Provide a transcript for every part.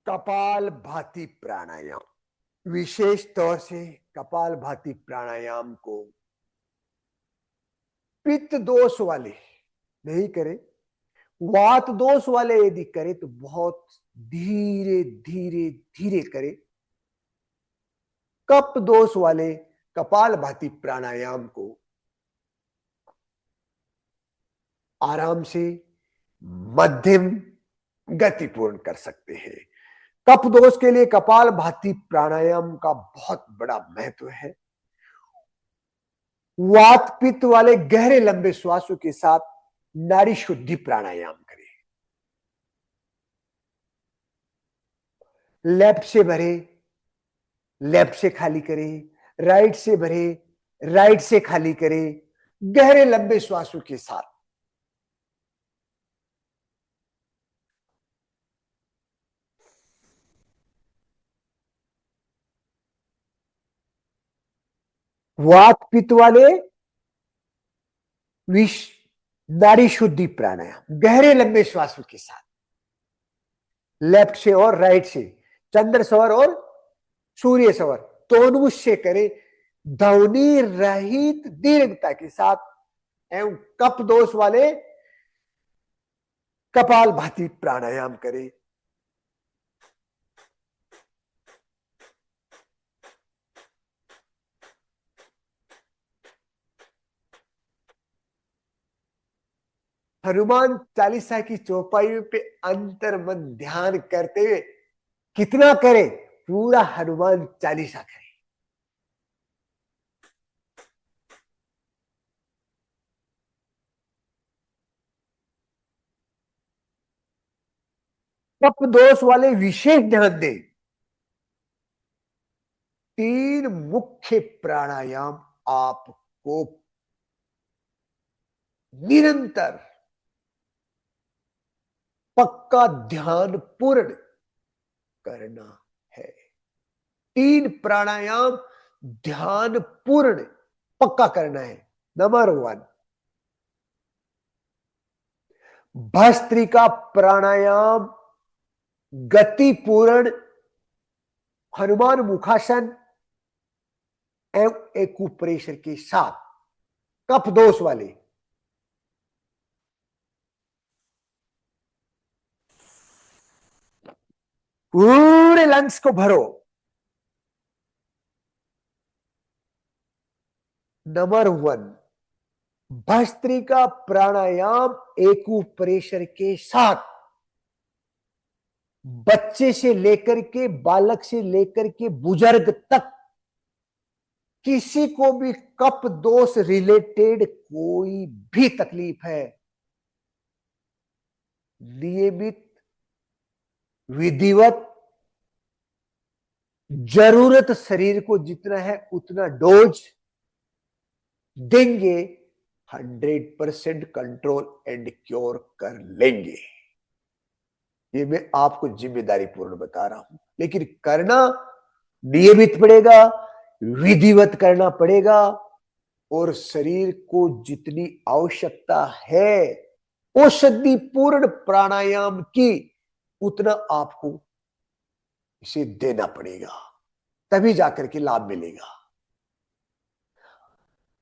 कपाल भाती प्राणायाम, विशेष तौर से कपाल भाती प्राणायाम को पित्त दोष वाले नहीं करें, वात दोष वाले यदि करें तो बहुत धीरे धीरे धीरे करें। कप दोष वाले कपाल भाती प्राणायाम को आराम से मध्यम गतिपूर्ण कर सकते हैं। कफ दोष के लिए कपाल भाती प्राणायाम का बहुत बड़ा महत्व है। वात पित्त वाले गहरे लंबे श्वासों के साथ नाड़ी शुद्धि प्राणायाम करें। लेफ्ट से भरे, लेफ्ट से खाली करें, राइट से भरे, राइट से खाली करें, गहरे लंबे श्वासों के साथ। वात पित्त वाले विष नाड़ी शुद्धि प्राणायाम गहरे लंबे श्वासों के साथ, लेफ्ट से और राइट से, चंद्र सवर और सूर्य सवर दोनों से करें, ध्वनि रहित दीर्घता के साथ। एवं कप दोष वाले कपाल भाती प्राणायाम करें। हनुमान चालीसा की चौपाई पे अंतर मन ध्यान करते हुए कितना करें, पूरा हनुमान चालीसा करें। कप दोष वाले विशेष ध्यान दें। 3 मुख्य प्राणायाम आपको निरंतर पक्का ध्यान पूर्ण करना है। 3 प्राणायाम ध्यान पूर्ण पक्का करना है। नंबर 1, भस्त्रिका प्राणायाम गतिपूर्ण हनुमान मुखासन एवं एक्यूप्रेशर के साथ। कफ दोष वाले पूरे लंग्स को भरो। नंबर 1, भस्त्रिका प्राणायाम एक्यूप्रेशर के साथ बच्चे से लेकर के, बालक से लेकर के बुजुर्ग तक किसी को भी कफ दोष रिलेटेड कोई भी तकलीफ है, नियमित विधिवत जरूरत शरीर को जितना है उतना डोज देंगे, 100% कंट्रोल एंड क्योर कर लेंगे। ये मैं आपको जिम्मेदारी पूर्ण बता रहा हूं, लेकिन करना नियमित पड़ेगा, विधिवत करना पड़ेगा, और शरीर को जितनी आवश्यकता है औषधि पूर्ण प्राणायाम की उतना आपको इसे देना पड़ेगा, तभी जाकर के लाभ मिलेगा।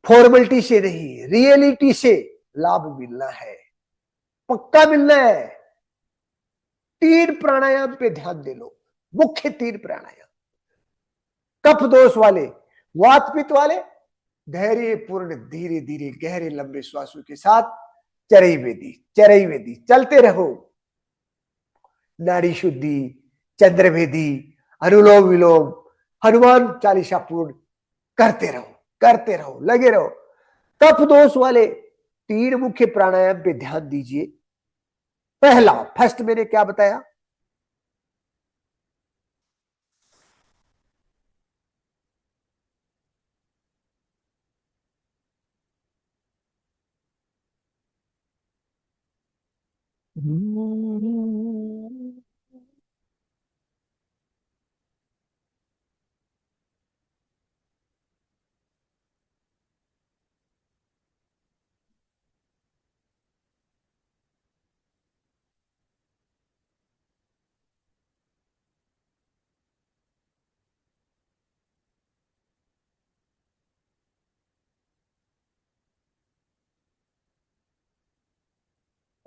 फॉर्मेलिटी से नहीं, रियलिटी से लाभ मिलना है, पक्का मिलना है। 3 प्राणायाम पे ध्यान दे लो, मुख्य 3 प्राणायाम। कफ दोष वाले, वात पित्त वाले धैर्य पूर्ण धीरे धीरे गहरे लंबे श्वासों के साथ चरई वेदी चलते रहो। नाड़ी शुद्धि, चंद्रभेदी, अनुलोम विलोम, हनुमान चालीसा पूर्ण करते रहो, लगे रहो। कफ दोष वाले 3 मुख्य प्राणायाम पे ध्यान दीजिए। पहला, फर्स्ट मैंने क्या बताया,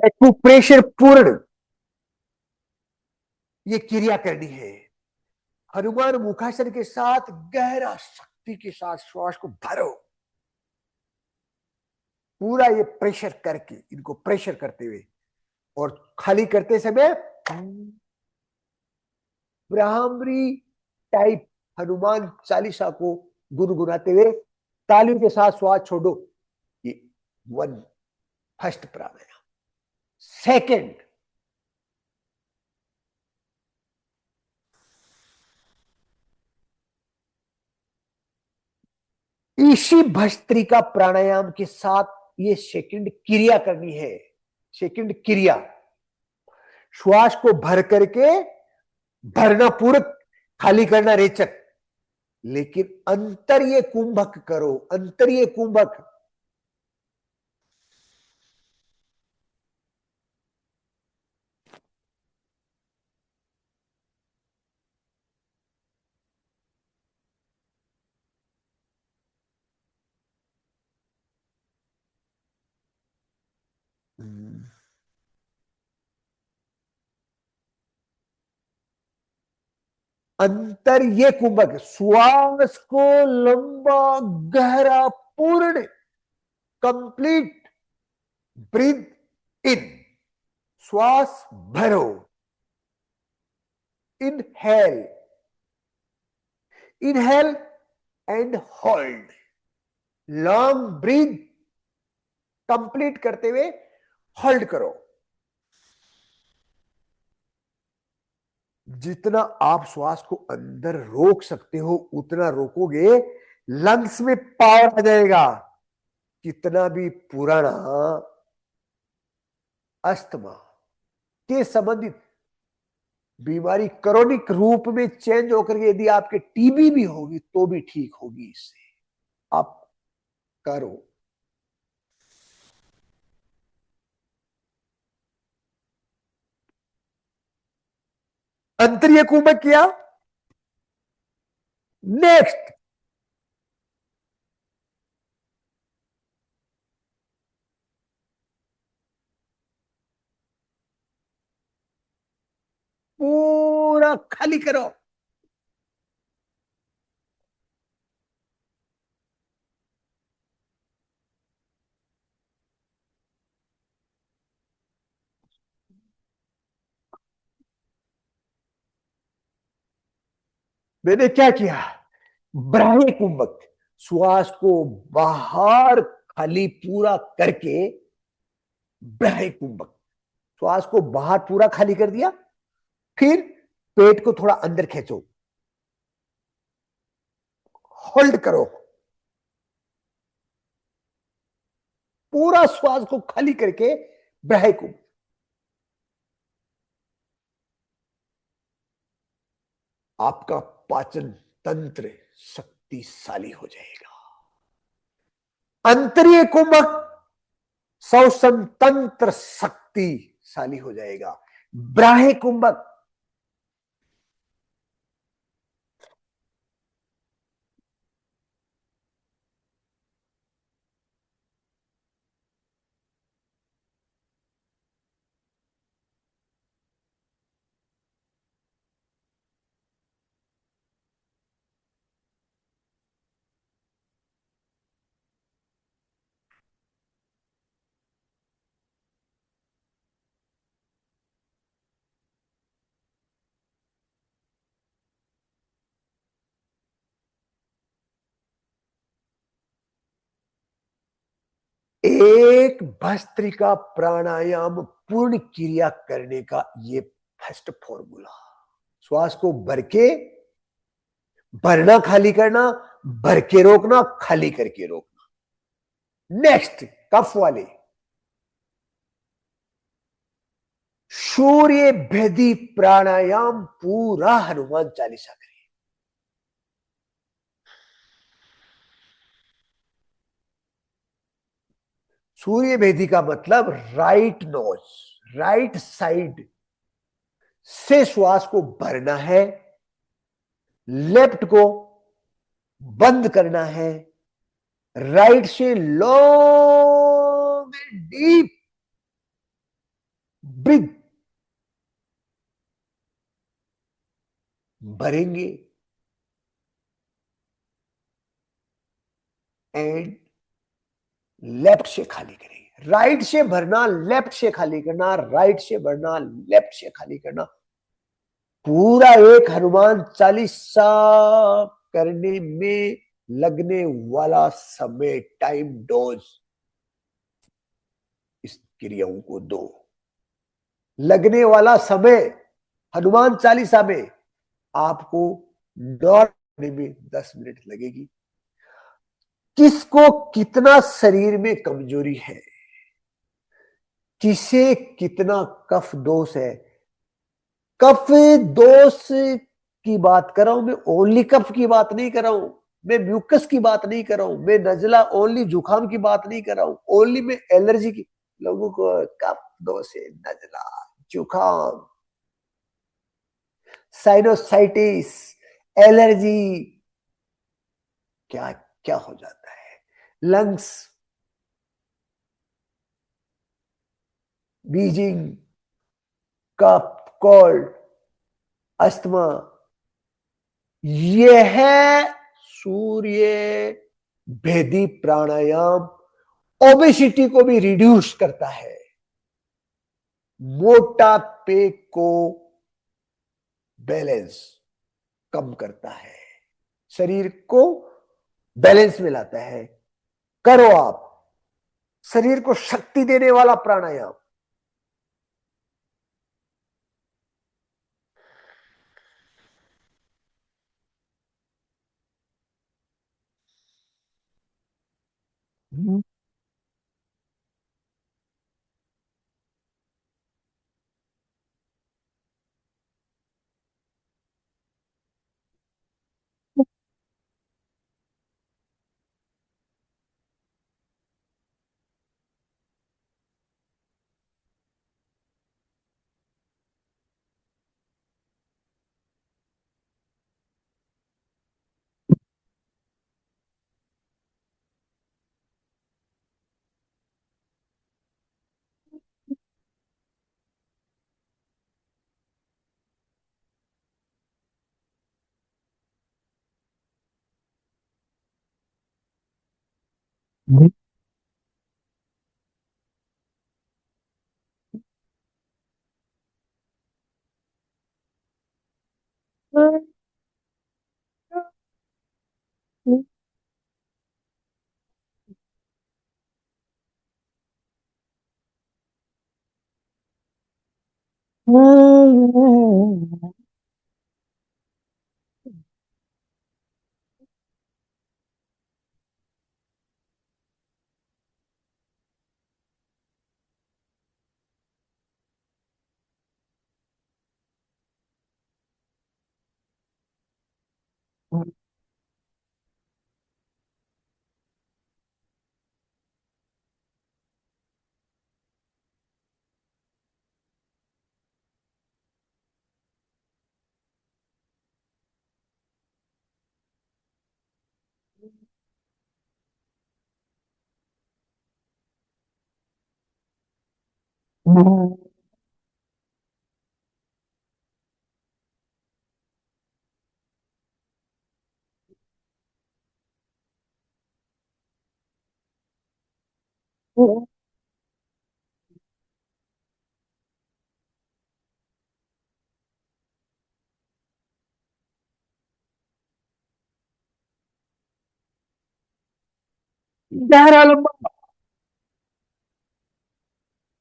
एक्यूप्रेशर पूर्ण ये क्रिया करनी है। हनुमान मुखासन के साथ गहरा शक्ति के साथ श्वास को भरो, पूरा ये प्रेशर करके, इनको प्रेशर करते हुए और खाली करते समय ब्राह्मरी टाइप हनुमान चालीसा को गुनगुनाते हुए तालियों के साथ श्वास छोड़ो। ये वन फर्स्ट प्राणायाम। सेकंड, इसी भस्त्रिका प्राणायाम के साथ ये सेकंड क्रिया करनी है। सेकंड क्रिया, श्वास को भर करके, भरना पूरक, खाली करना रेचक, लेकिन अंतर्य कुंभक करो, अंतर्य कुंभक। अंतर्य कुंभक, श्वास को लंबा गहरा पूर्ण कंप्लीट ब्रीथ इन, श्वास भरो, inhale, inhale and hold, long breath complete करते हुए होल्ड करो। जितना आप श्वास को अंदर रोक सकते हो उतना रोकोगे, लंग्स में पावर आ जाएगा। कितना भी पुराना अस्थमा के संबंधित बीमारी क्रोनिक रूप में चेंज होकर के यदि आपके टीबी भी होगी तो भी ठीक होगी। इससे आप करो। अंतर्य कुंभक किया। नेक्स्ट, पूरा खाली करो। मैंने क्या किया, ब्राह्मी कुंभक, श्वास को बाहर खाली पूरा करके, ब्राह्मी कुंभक, श्वास को बाहर पूरा खाली कर दिया, फिर पेट को थोड़ा अंदर खींचो, होल्ड करो, पूरा श्वास को खाली करके ब्राह्मी कुंभक। आपका पाचन तंत्र शक्तिशाली हो जाएगा। अंतरीय कुंभक श्वसन तंत्र शक्तिशाली हो जाएगा। ब्राह्मी कुंभक एक भस्त्रिका प्राणायाम पूर्ण क्रिया करने का ये फर्स्ट फॉर्मूला। श्वास को भर के, भरना खाली करना, भर के रोकना, खाली करके रोकना। नेक्स्ट, कफ वाले, सूर्य भेदी प्राणायाम पूरा हनुमान चालीसा करें। सूर्य भेदी का मतलब राइट नोज, राइट साइड से श्वास को भरना है, लेफ्ट को बंद करना है, राइट से लॉन्ग एंड डीप ब्रीथ भरेंगे एंड लेफ्ट से खाली करेंगे। राइट से भरना, लेफ्ट से खाली करना, राइट से भरना, लेफ्ट से खाली करना। पूरा एक हनुमान चालीसा करने में लगने वाला समय, टाइम डोज इस क्रियाओं को दो। लगने वाला समय हनुमान चालीसा में आपको दौड़ने में 10 मिनट लगेगी। किसको कितना शरीर में कमजोरी है, किसे कितना कफ दोष है। कफ दोष की बात कर रहा हूं मैं, ओनली कफ की बात नहीं कर रहा हूं मैं, म्यूकस की बात नहीं कर रहा हूं मैं, नजला ओनली जुकाम की बात नहीं कर रहा हूं, ओनली मैं एलर्जी की। लोगों को कफ दोष है, नजला, जुकाम, साइनोसाइटिस, एलर्जी, क्या क्या हो जाता है, लंग्स, बीजिंग, कफ, कोल्ड, अस्थमा। यह है सूर्य भेदी प्राणायाम ओबेसिटी को भी रिड्यूस करता है, मोटापे को बैलेंस कम करता है, शरीर को बैलेंस में लाता है। करो आप, शरीर को शक्ति देने वाला प्राणायाम। गहरा लंबा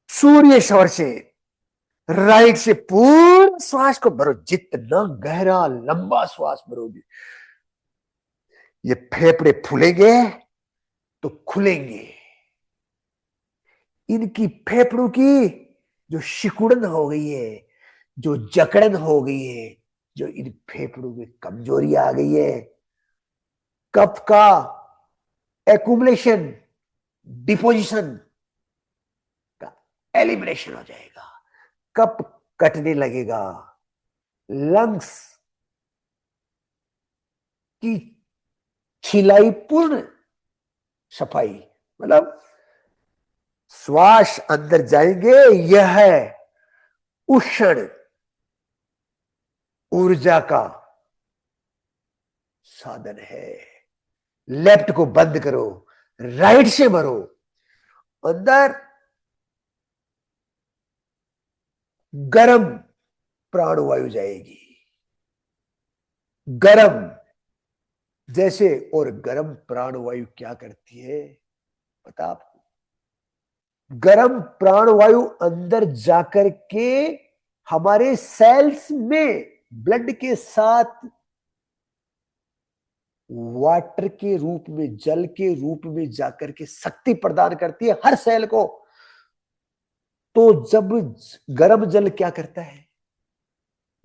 सूर्य स्वर से, राइट से पूरा श्वास को भरो, जितना गहरा लंबा श्वास भरोगे ये फेफड़े फूलेंगे तो खुलेंगे। इनकी फेफड़ों की जो सिकुड़न हो गई है, जो जकड़न हो गई है, जो इन फेफड़ों में कमजोरी आ गई है, कफ का एक्यूमुलेशन, डिपोजिशन का एलिमिनेशन हो जाएगा, कफ कटने लगेगा, लंग्स की छिलाई पूर्ण सफाई, मतलब श्वास अंदर जाएंगे, यह है उष्ण ऊर्जा का साधन है। लेफ्ट को बंद करो, राइट से भरो। अंदर गर्म प्राणवायु जाएगी, गर्म जैसे। और गर्म प्राणवायु क्या करती है पता आपको? गर्म प्राणवायु अंदर जाकर के हमारे सेल्स में ब्लड के साथ वाटर के रूप में, जल के रूप में जाकर के शक्ति प्रदान करती है हर सेल को। तो जब गर्म जल क्या करता है?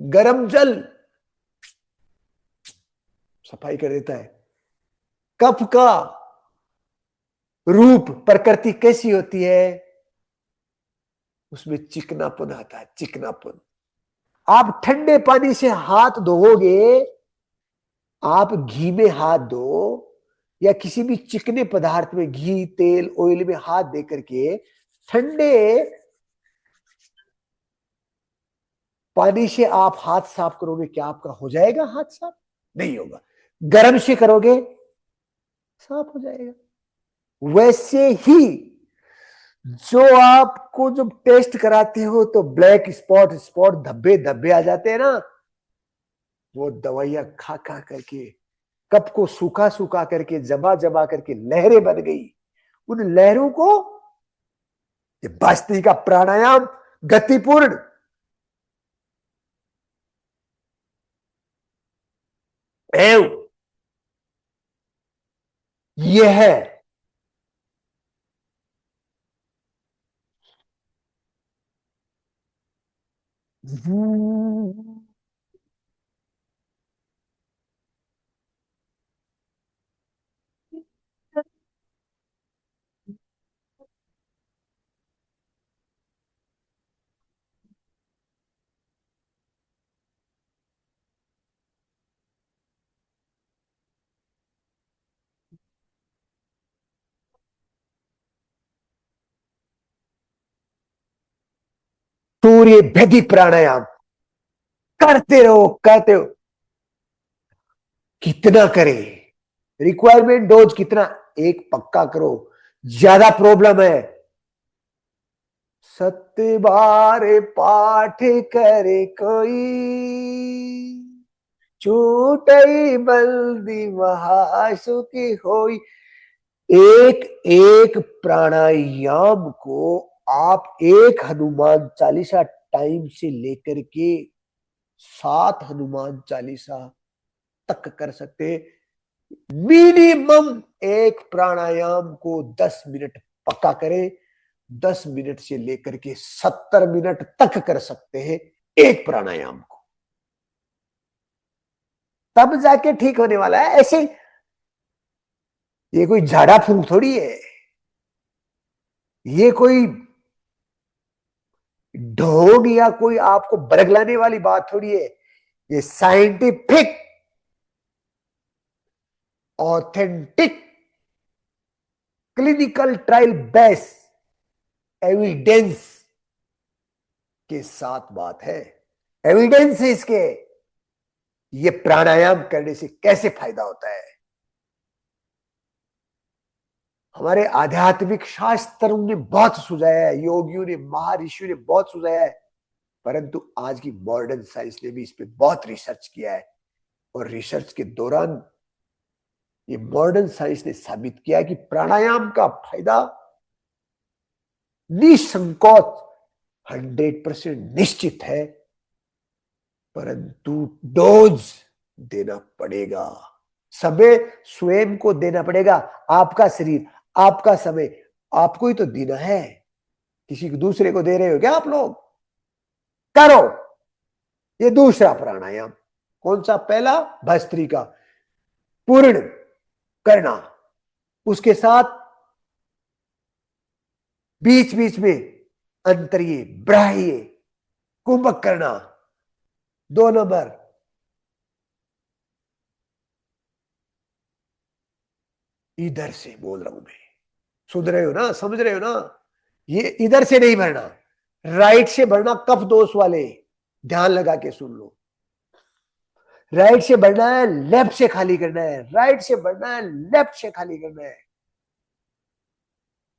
गर्म जल सफाई कर देता है। कफ का रूप, प्रकृति कैसी होती है? उसमें चिकनापन आता है, चिकनापन। आप ठंडे पानी से हाथ धोओगे, आप घी में हाथ धो या किसी भी चिकने पदार्थ में, घी तेल ऑयल में हाथ दे करके ठंडे पानी से आप हाथ साफ करोगे, क्या आपका हो जाएगा हाथ साफ? नहीं होगा। गर्म से करोगे साफ हो जाएगा। वैसे ही जो आपको जब टेस्ट कराते हो तो ब्लैक स्पॉट स्पॉट धब्बे धब्बे आ जाते हैं ना, वो दवाइयां खा खा करके कप को सूखा सूखा करके जमा जमा करके लहरें बन गई। उन लहरों को ये बस्ती का प्राणायाम गतिपूर्ण एवं यह है। सूर्य भेदी प्राणायाम करते रहो, कहते हो। कितना करें? रिक्वायरमेंट डोज कितना? एक पक्का करो। ज्यादा प्रॉब्लम है, सत्य बार पाठ करे कोई, छूटई बल्दी महासुखी होई। एक एक प्राणायाम को आप एक हनुमान चालीसा टाइम से लेकर के 7 हनुमान चालीसा तक कर सकते हैं। मिनिमम एक प्राणायाम को 10 मिनट पक्का करें। 10 मिनट से लेकर के 70 मिनट तक कर सकते हैं एक प्राणायाम को, तब जाके ठीक होने वाला है। ऐसे ये कोई झाड़ा फूंक थोड़ी है, ये कोई ढोंग या कोई आपको बरगलाने वाली बात थोड़ी है। ये scientific authentic clinical trial base evidence के साथ बात है। एविडेंस है इसके, ये प्राणायाम करने से कैसे फायदा होता है। हमारे आध्यात्मिक शास्त्रों ने बहुत सुझाया है, योगियों ने, महर्षियों ने बहुत सुझाया है, परंतु आज की मॉडर्न साइंस ने भी इस पे बहुत रिसर्च किया है। और रिसर्च के दौरान ये मॉडर्न साइंस ने साबित किया कि प्राणायाम का फायदा निसंकोच 100% निश्चित है, परंतु डोज देना पड़ेगा। समय स्वयं को देना पड़ेगा। आपका शरीर, आपका समय आपको ही तो देना है, किसी दूसरे को दे रहे हो क्या आप लोग? करो। ये दूसरा प्राणायाम कौन सा? पहला भस्त्रिका पूर्ण करना, उसके साथ बीच बीच में अंतरिय बाह्य कुंभक करना। 2 नंबर इधर से बोल रहा हूं मैं, सुन रहे हो ना, समझ रहे हो ना? ये इधर से नहीं भरना, राइट से बढ़ना कफ दोष वाले, ध्यान लगा के सुन लो। राइट से बढ़ना है, लेफ्ट से खाली करना है, राइट से बढ़ना है, लेफ्ट से खाली करना है।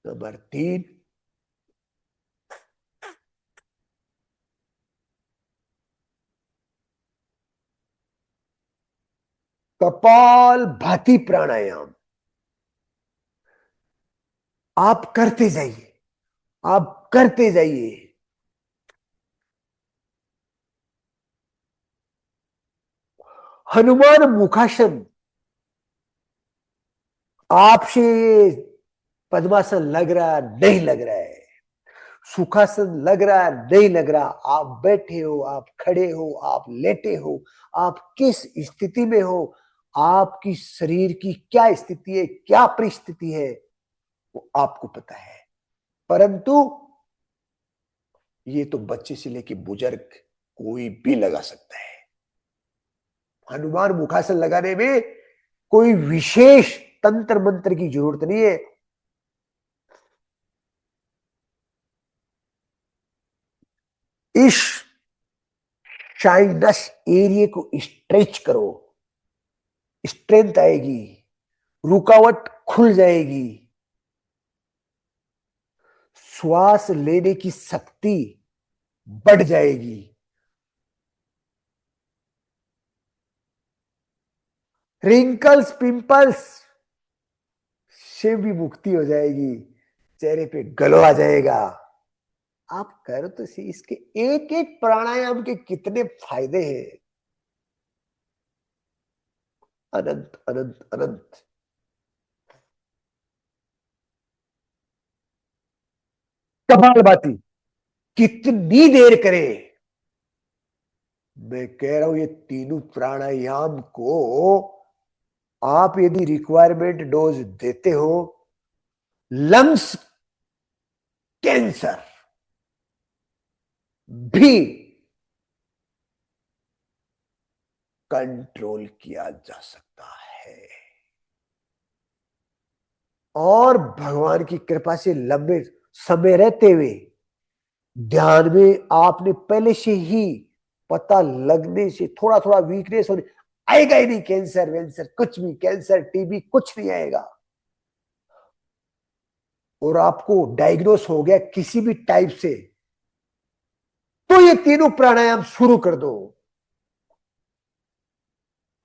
नंबर 3, कपाल भाती प्राणायाम। आप करते जाइए, आप करते जाइए। हनुमान मुखासन, आपसे पद्मासन लग रहा नहीं लग रहा है, सुखासन लग रहा नहीं लग रहा, आप बैठे हो, आप खड़े हो, आप लेटे हो, आप किस स्थिति में हो, आपकी शरीर की क्या स्थिति है, क्या परिस्थिति है, वो आपको पता है। परंतु ये तो बच्चे से लेके बुजुर्ग कोई भी लगा सकता है। हनुमान मुखासन लगाने में कोई विशेष तंत्र मंत्र की जरूरत नहीं है। इस साइनस एरिया को स्ट्रेच करो, स्ट्रेंथ आएगी, रुकावट खुल जाएगी, श्वास लेने की शक्ति बढ़ जाएगी, रिंकल्स पिंपल्स से भी मुक्ति हो जाएगी, चेहरे पे ग्लो आ जाएगा। आप करो तो सही, इसके एक एक प्राणायाम के कितने फायदे हैं, अनंत अनंत अनंत। कपालभाति कितनी देर करें? मैं कह रहा हूं ये तीनों प्राणायाम को आप यदि रिक्वायरमेंट डोज देते हो, लंग्स कैंसर भी कंट्रोल किया जा सकता है। और भगवान की कृपा से लंबे समय रहते हुए ध्यान में आपने पहले से ही पता लगने से थोड़ा थोड़ा वीकनेस होने, आएगा ही नहीं, कैंसर वेंसर कुछ भी, कैंसर टीबी कुछ नहीं आएगा। और आपको डायग्नोस हो गया किसी भी टाइप से, तो ये तीनों प्राणायाम शुरू कर दो।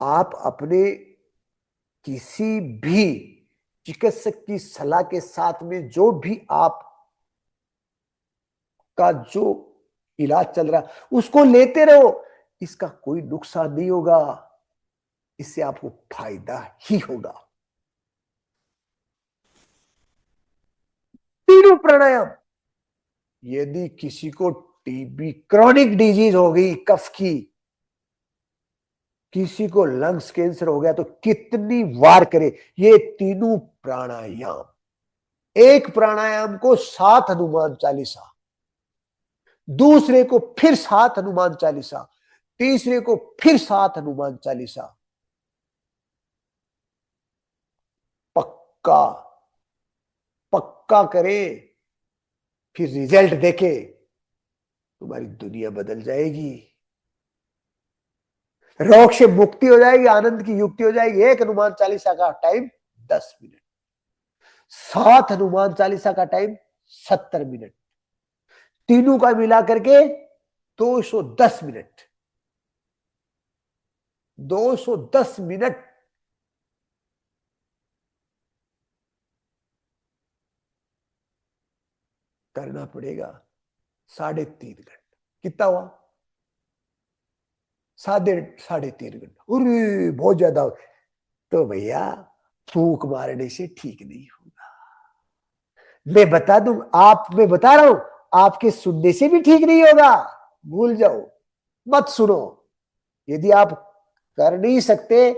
आप अपने किसी भी चिकित्सक की सलाह के साथ में जो भी आप का जो इलाज चल रहा है उसको लेते रहो, इसका कोई नुकसान नहीं होगा, इससे आपको फायदा ही होगा। तीनों प्राणायाम, यदि किसी को टीबी क्रॉनिक डिजीज हो गई कफ की, किसी को लंग्स कैंसर हो गया, तो कितनी बार करे ये तीनों प्राणायाम? एक प्राणायाम को 7 हनुमान चालीसा, दूसरे को फिर 7 हनुमान चालीसा, तीसरे को फिर 7 हनुमान चालीसा। पक्का पक्का करे, फिर रिजल्ट देखे, तुम्हारी दुनिया बदल जाएगी, रोग से मुक्ति हो जाएगी, आनंद की युक्ति हो जाएगी। एक हनुमान चालीसा का टाइम 10 मिनट, 7 हनुमान चालीसा का टाइम 70 मिनट, तीनों का मिला करके 210 मिनट, 210 मिनट करना पड़ेगा। 3.5 घंटे कितना हुआ? 3.5 घंटा, अरे बहुत ज्यादा। तो भैया फूक मारने से ठीक नहीं होगा। मैं बता दूं, मैं बता रहा हूं, आपके सुनने से भी ठीक नहीं होगा। भूल जाओ, मत सुनो। यदि आप कर नहीं सकते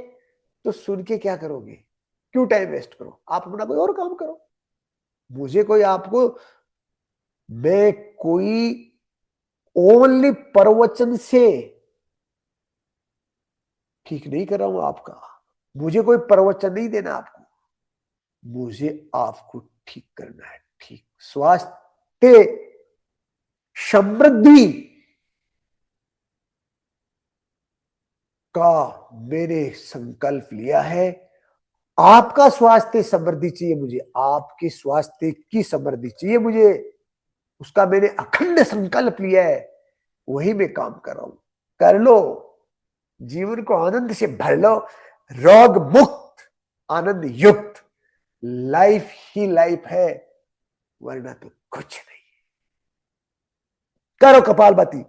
तो सुन के क्या करोगे? क्यों टाइम वेस्ट करो, आप अपना कोई और काम करो। मुझे कोई आपको, मैं कोई ओनली प्रवचन से ठीक नहीं कर रहा हूं आपका, मुझे कोई प्रवचन नहीं देना आपको, मुझे आपको ठीक करना है। ठीक स्वास्थ्य समृद्धि का मैंने संकल्प लिया है। आपका स्वास्थ्य समृद्धि चाहिए मुझे, आपके स्वास्थ्य की समृद्धि चाहिए मुझे, उसका मैंने अखंड संकल्प लिया है, वही मैं काम कर रहा हूं। कर लो, जीवन को आनंद से भर लो, रोग मुक्त आनंद युक्त लाइफ ही लाइफ है, वरना तो कुछ नहीं। करो कपालभाति।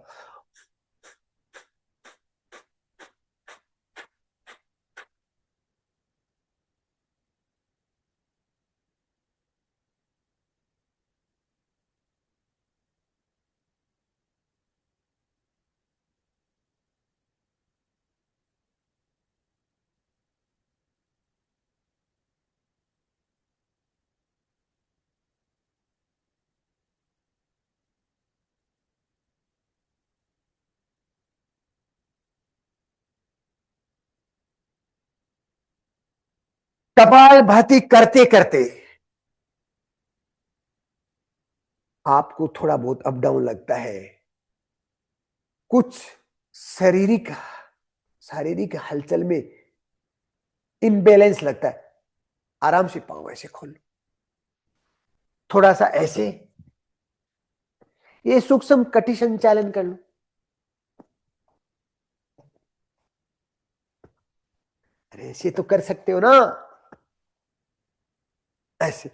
कपालभाति करते करते आपको थोड़ा बहुत अप डाउन लगता है, कुछ शारीरिक शारीरिक हलचल में इम्बैलेंस लगता है, आराम से पांव ऐसे खोल लो, थोड़ा सा ऐसे, ये सूक्ष्म कटी संचालन कर लो। अरे ऐसे तो कर सकते हो ना, ऐसे।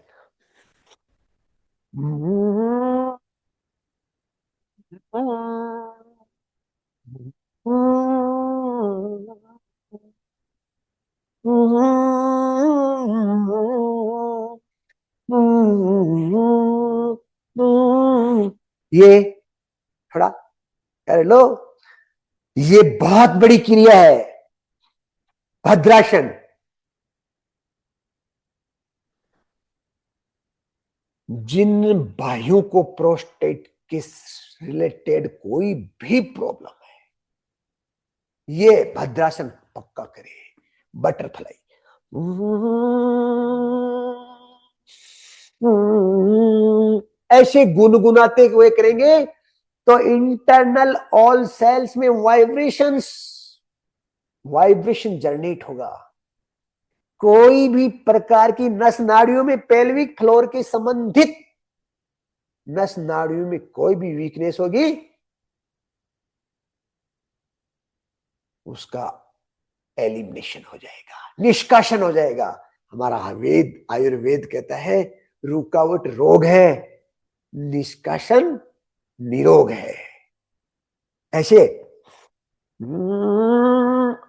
ये थोड़ा कर लो, ये बहुत बड़ी क्रिया है, भद्रासन। जिन भाइयों को प्रोस्टेट के रिलेटेड कोई भी प्रॉब्लम है, ये भद्रासन पक्का करे। बटरफ्लाई, ऐसे गुनगुनाते हुए करेंगे तो इंटरनल ऑल सेल्स में वाइब्रेशन जनरेट होगा। कोई भी प्रकार की नस नाड़ियों में, पेल्विक फ्लोर के संबंधित नस नाड़ियों में कोई भी वीकनेस होगी, उसका एलिमिनेशन हो जाएगा, निष्कासन हो जाएगा। हमारा वेद आयुर्वेद कहता है रुकावट रोग है, निष्कासन निरोग है। ऐसे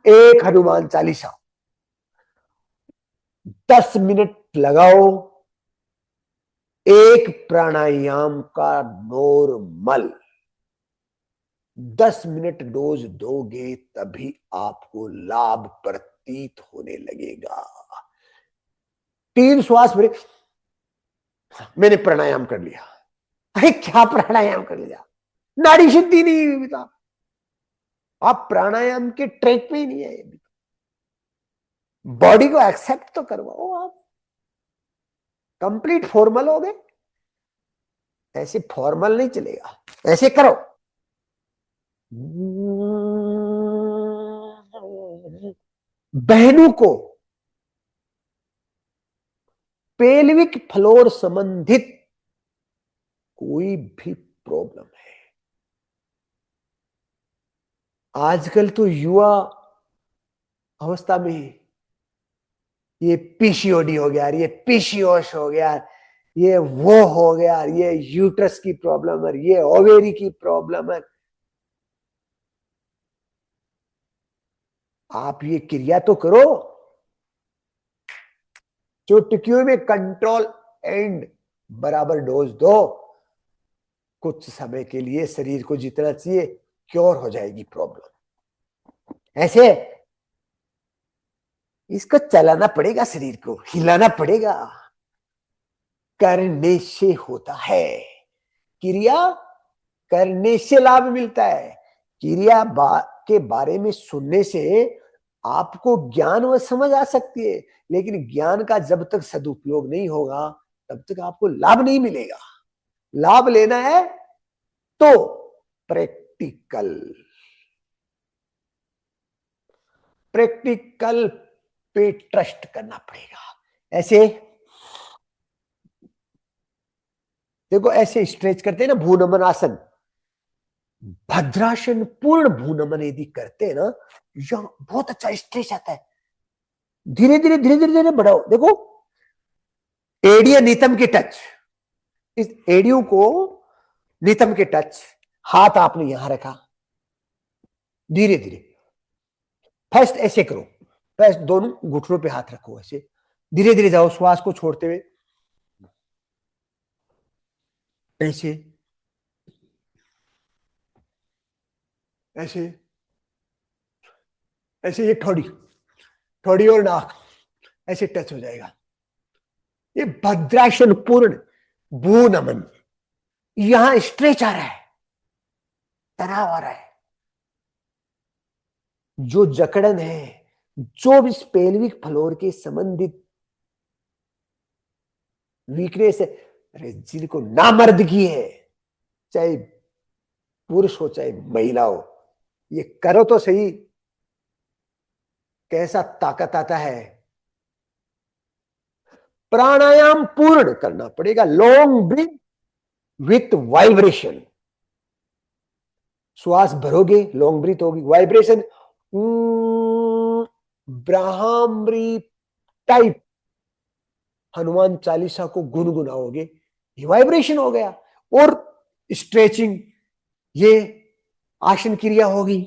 एक हनुमान चालीसा 10 मिनट लगाओ, एक प्राणायाम का नॉर्मल 10 मिनट डोज दोगे तभी आपको लाभ प्रतीत होने लगेगा। 3 श्वास मेरे, मैंने प्राणायाम कर लिया। अरे क्या प्राणायाम कर लिया, नाड़ी शुद्धि नहीं हुई बेटा, आप प्राणायाम के ट्रैक पे ही नहीं आए। बॉडी को एक्सेप्ट तो करवाओ, आप कंप्लीट फॉर्मल हो गए। ऐसे फॉर्मल नहीं चलेगा, ऐसे करो। बहनों को पेल्विक फ्लोर संबंधित कोई भी प्रॉब्लम है, आजकल तो युवा अवस्था में ये पीसीओडी हो गया, ये पीसीओएस हो गया, ये वो हो गया, ये यूट्रस की प्रॉब्लम है, ये ओवेरी की प्रॉब्लम है। आप ये क्रिया तो करो, चुटकियों में कंट्रोल एंड बराबर डोज दो, कुछ समय के लिए शरीर को जितना चाहिए क्योर हो जाएगी प्रॉब्लम। ऐसे इसको चलाना पड़ेगा, शरीर को हिलाना पड़ेगा, करने से होता है। क्रिया करने से लाभ मिलता है। क्रिया के बारे में सुनने से आपको ज्ञान व समझ आ सकती है, लेकिन ज्ञान का जब तक सदुपयोग नहीं होगा तब तक आपको लाभ नहीं मिलेगा। लाभ लेना है तो प्रैक्टिकल, प्रैक्टिकल पे ट्रस्ट करना पड़ेगा। ऐसे देखो, ऐसे स्ट्रेच करते हैं ना भूनमन आसन, भद्रासन पूर्ण भूनमन यदि करते हैं ना, यह बहुत अच्छा स्ट्रेच आता है। धीरे धीरे धीरे धीरे धीरे बढ़ाओ। देखो, एडिया नितंब के टच, इस एडियो को नितंब के टच, हाथ आपने यहां रखा, धीरे धीरे फर्स्ट ऐसे करो, फर्स्ट दोनों घुटनों पे हाथ रखो, ऐसे धीरे धीरे जाओ श्वास को छोड़ते हुए, ऐसे ऐसे ऐसे, ये ठोड़ी, ठोड़ी और नाक ऐसे टच हो जाएगा। ये भद्रासन पूर्ण भू नमन, यहां स्ट्रेच आ रहा है, तनाव आ रहा है, जो जकड़न है, जो भी पेल्विक फ्लोर के संबंधित वीकनेस है, अरे जिनको नामर्दगी है, चाहे पुरुष हो चाहे महिला हो, ये करो तो सही, कैसा ताकत आता है। प्राणायाम पूर्ण करना पड़ेगा, लॉन्ग ब्रीथ विथ वाइब्रेशन, श्वास भरोगे लॉन्ग ब्रीथ होगी, वाइब्रेशन ब्राह्मरी टाइप हनुमान चालीसा को गुनगुनाओगे, ये वाइब्रेशन हो गया। और स्ट्रेचिंग, ये आसन क्रिया होगी।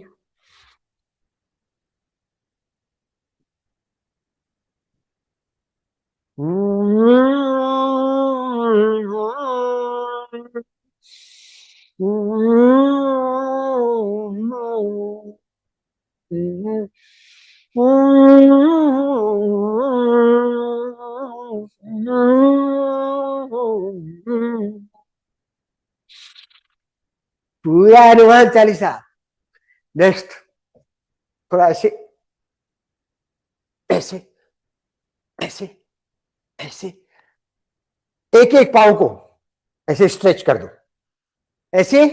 पूरा हनुमान चालीसा। नेक्स्ट, थोड़ा ऐसे ऐसे ऐसे ऐसे, एक एक पांव को ऐसे स्ट्रेच कर दो, ऐसे।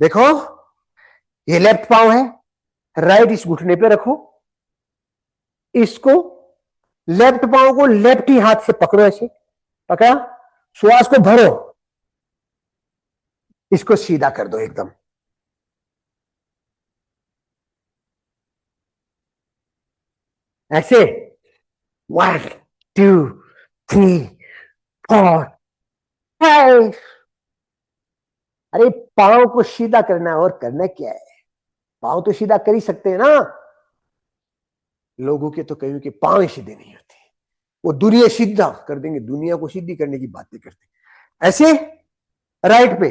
देखो, ये लेफ्ट पांव है, राइट इस घुटने पे रखो, इसको लेफ्ट पांव को लेफ्ट ही हाथ से पकड़ो, ऐसे पकड़ा, श्वास को भरो, इसको सीधा कर दो एकदम, ऐसे 1 2 3 4 5। अरे पांव को सीधा करना है, और करना क्या है, पांव तो सीधा कर ही सकते हैं ना। लोगों के तो कहीं के पांव ही सीधे नहीं होते, वो दुनिया सीधा कर देंगे, दुनिया को सीधी करने की बातें करते। ऐसे राइट पे,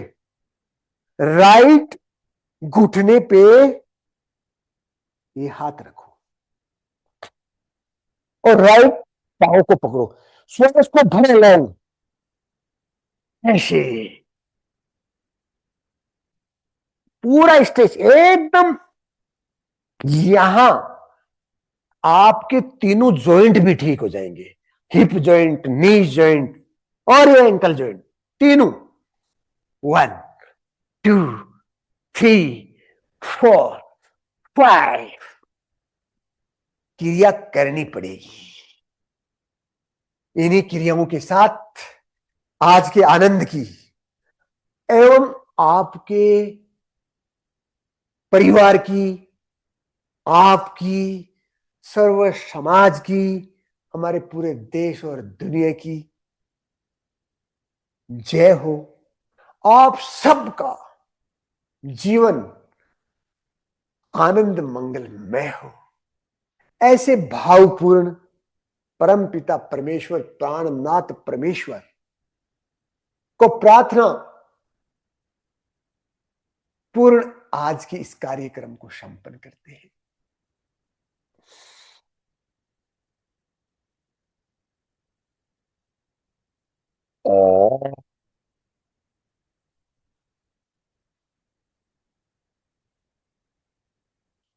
राइट घुटने पे ये हाथ रखो, और राइट पांव को पकड़ो, श्वास को भर लो, ऐसे पूरा स्ट्रेच एकदम। यहां आपके तीनों जॉइंट भी ठीक हो जाएंगे, हिप जॉइंट, नी जॉइंट और ये एंकल जॉइंट, तीनों। 1 2 3 4 5। क्रिया करनी पड़ेगी। इन्हीं क्रियाओं के साथ आज के आनंद की एवं आपके परिवार की, आपकी, सर्व समाज की, हमारे पूरे देश और दुनिया की जय हो। आप सबका जीवन आनंद मंगलमय हो। ऐसे भावपूर्ण परम पिता परमेश्वर, प्राणनाथ परमेश्वर को प्रार्थना पूर्ण आज की इस कार्यक्रम को संपन्न करते हैं। और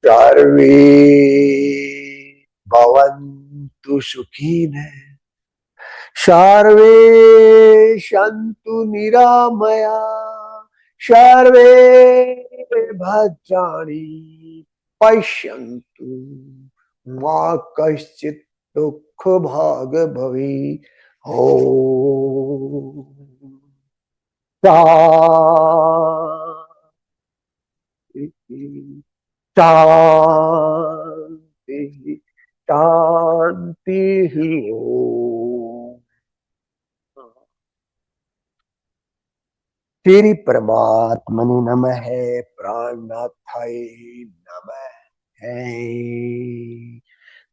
सर्वे भवन्तु सुखिनः, सर्वे सन्तु निरामया, सर्वे भद्राणि पश्यन्तु मा कश्चित् दुःख भाग भवेत्। ओम शांति शांति शांति। ओम तेरी परमात्मने नमः है, प्राणनाथाय नमः है।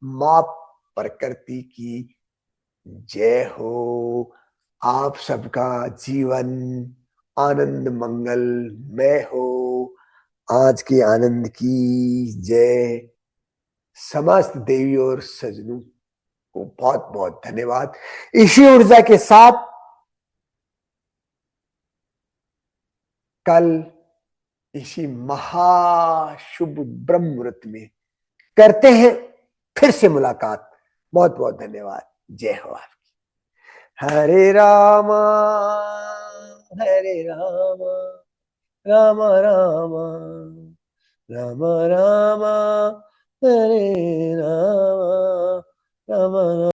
माँ प्रकृति की जय हो। आप सबका जीवन आनंद मंगलमय हो। आज के आनंद की जय। समस्त देवी और सजनों को बहुत बहुत धन्यवाद। इसी ऊर्जा के साथ कल इसी महाशुभ ब्रह्म मुहूर्त में करते हैं फिर से मुलाकात। बहुत बहुत धन्यवाद। जय हो। हरे रामा हरे रामा राम राम राम राम हरे राम राम राम।